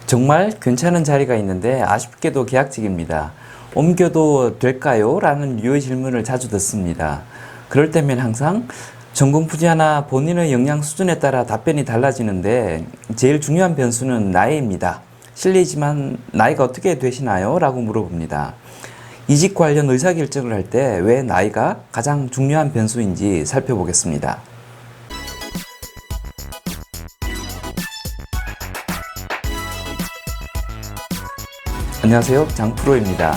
정말 괜찮은 자리가 있는데 아쉽게도 계약직입니다. 옮겨도 될까요? 라는 유의 질문을 자주 듣습니다. 그럴 때면 항상 전공 분야나 본인의 역량 수준에 따라 답변이 달라지는데 제일 중요한 변수는 나이입니다. 실례지만 나이가 어떻게 되시나요? 라고 물어봅니다. 이직 관련 의사결정을 할 때 왜 나이가 가장 중요한 변수인지 살펴보겠습니다. 안녕하세요, 장프로입니다.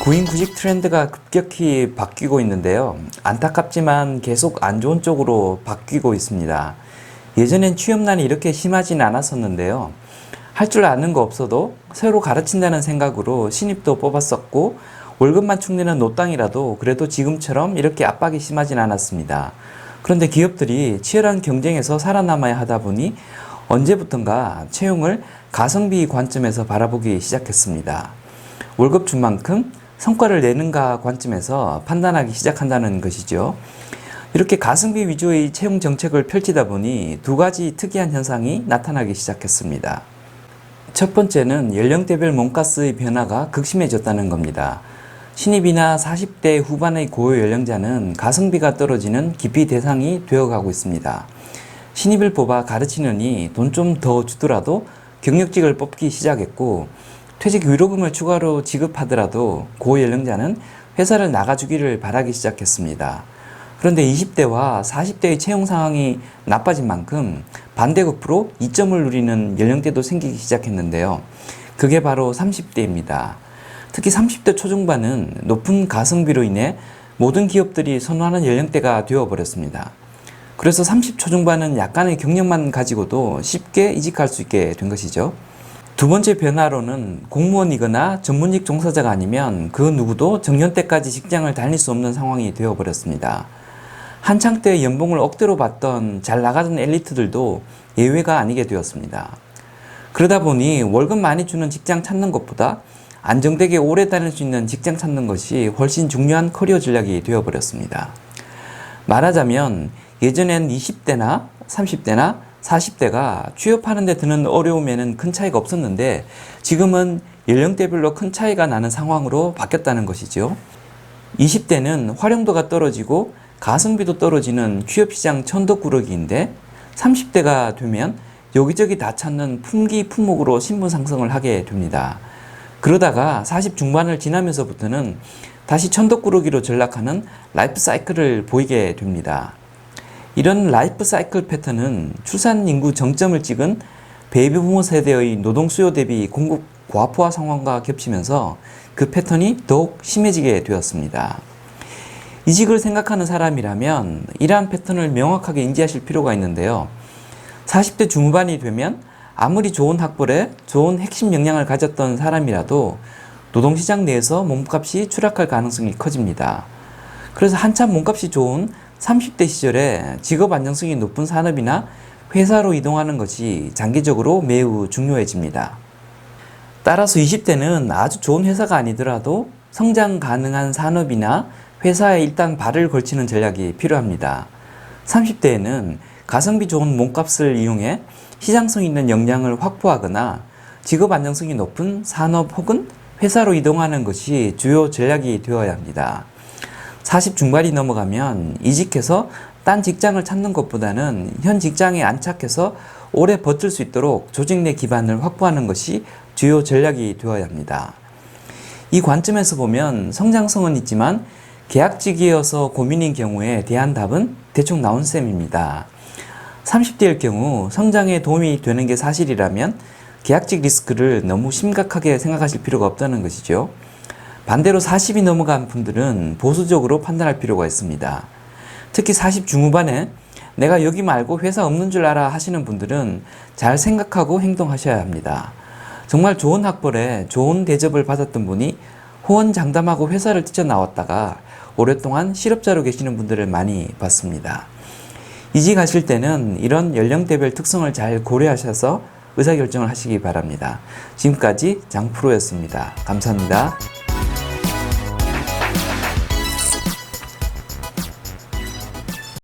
구인구직 트렌드가 급격히 바뀌고 있는데요. 안타깝지만 계속 안 좋은 쪽으로 바뀌고 있습니다. 예전엔 취업난이 이렇게 심하진 않았었는데요. 할 줄 아는 거 없어도 새로 가르친다는 생각으로 신입도 뽑았었고 월급만 축내는 노땅이라도 그래도 지금처럼 이렇게 압박이 심하진 않았습니다. 그런데 기업들이 치열한 경쟁에서 살아남아야 하다 보니 언제부턴가 채용을 가성비 관점에서 바라보기 시작했습니다. 월급 준 만큼 성과를 내는가 관점에서 판단하기 시작한다는 것이죠. 이렇게 가성비 위주의 채용 정책을 펼치다 보니 두 가지 특이한 현상이 나타나기 시작했습니다. 첫 번째는 연령대별 몸가스의 변화가 극심해졌다는 겁니다. 신입이나 40대 후반의 고유 연령자는 가성비가 떨어지는 기피 대상이 되어가고 있습니다. 신입을 뽑아 가르치느니 돈 좀 더 주더라도 경력직을 뽑기 시작했고 퇴직 위로금을 추가로 지급하더라도 고연령자는 회사를 나가주기를 바라기 시작했습니다. 그런데 20대와 40대의 채용 상황이 나빠진 만큼 반대급부로 이점을 누리는 연령대도 생기기 시작했는데요. 그게 바로 30대입니다. 특히 30대 초중반은 높은 가성비로 인해 모든 기업들이 선호하는 연령대가 되어버렸습니다. 그래서 30 초중반은 약간의 경력만 가지고도 쉽게 이직할 수 있게 된 것이죠. 두 번째 변화로는 공무원이거나 전문직 종사자가 아니면 그 누구도 정년 때까지 직장을 다닐 수 없는 상황이 되어버렸습니다. 한창 때 연봉을 억대로 받던 잘 나가던 엘리트들도 예외가 아니게 되었습니다. 그러다 보니 월급 많이 주는 직장 찾는 것보다 안정되게 오래 다닐 수 있는 직장 찾는 것이 훨씬 중요한 커리어 전략이 되어버렸습니다. 말하자면 예전엔 20대나 30대나 40대가 취업하는 데 드는 어려움에는 큰 차이가 없었는데 지금은 연령대별로 큰 차이가 나는 상황으로 바뀌었다는 것이죠. 20대는 활용도가 떨어지고 가성비도 떨어지는 취업시장 천덕꾸러기인데 30대가 되면 여기저기 다 찾는 품귀 품목으로 신분 상승을 하게 됩니다. 그러다가 40 중반을 지나면서부터는 다시 천덕꾸러기로 전락하는 라이프 사이클을 보이게 됩니다. 이런 라이프 사이클 패턴은 출산 인구 정점을 찍은 베이비부모 세대의 노동 수요 대비 공급 과포화 상황과 겹치면서 그 패턴이 더욱 심해지게 되었습니다. 이직을 생각하는 사람이라면 이러한 패턴을 명확하게 인지하실 필요가 있는데요. 40대 중후반이 되면 아무리 좋은 학벌에 좋은 핵심 역량을 가졌던 사람이라도 노동시장 내에서 몸값이 추락할 가능성이 커집니다. 그래서 한참 몸값이 좋은 30대 시절에 직업 안정성이 높은 산업이나 회사로 이동하는 것이 장기적으로 매우 중요해집니다. 따라서 20대는 아주 좋은 회사가 아니더라도 성장 가능한 산업이나 회사에 일단 발을 걸치는 전략이 필요합니다. 30대에는 가성비 좋은 몸값을 이용해 시장성 있는 역량을 확보하거나 직업 안정성이 높은 산업 혹은 회사로 이동하는 것이 주요 전략이 되어야 합니다. 40 중반이 넘어가면 이직해서 딴 직장을 찾는 것보다는 현 직장에 안착해서 오래 버틸 수 있도록 조직 내 기반을 확보하는 것이 주요 전략이 되어야 합니다. 이 관점에서 보면 성장성은 있지만 계약직이어서 고민인 경우에 대한 답은 대충 나온 셈입니다. 30대일 경우 성장에 도움이 되는 게 사실이라면 계약직 리스크를 너무 심각하게 생각하실 필요가 없다는 것이죠. 반대로 40이 넘어간 분들은 보수적으로 판단할 필요가 있습니다. 특히 40 중후반에 내가 여기 말고 회사 없는 줄 알아 하시는 분들은 잘 생각하고 행동하셔야 합니다. 정말 좋은 학벌에 좋은 대접을 받았던 분이 호언장담하고 회사를 뛰쳐나왔다가 오랫동안 실업자로 계시는 분들을 많이 봤습니다. 이직하실 때는 이런 연령대별 특성을 잘 고려하셔서 의사결정을 하시기 바랍니다. 지금까지 장프로였습니다. 감사합니다.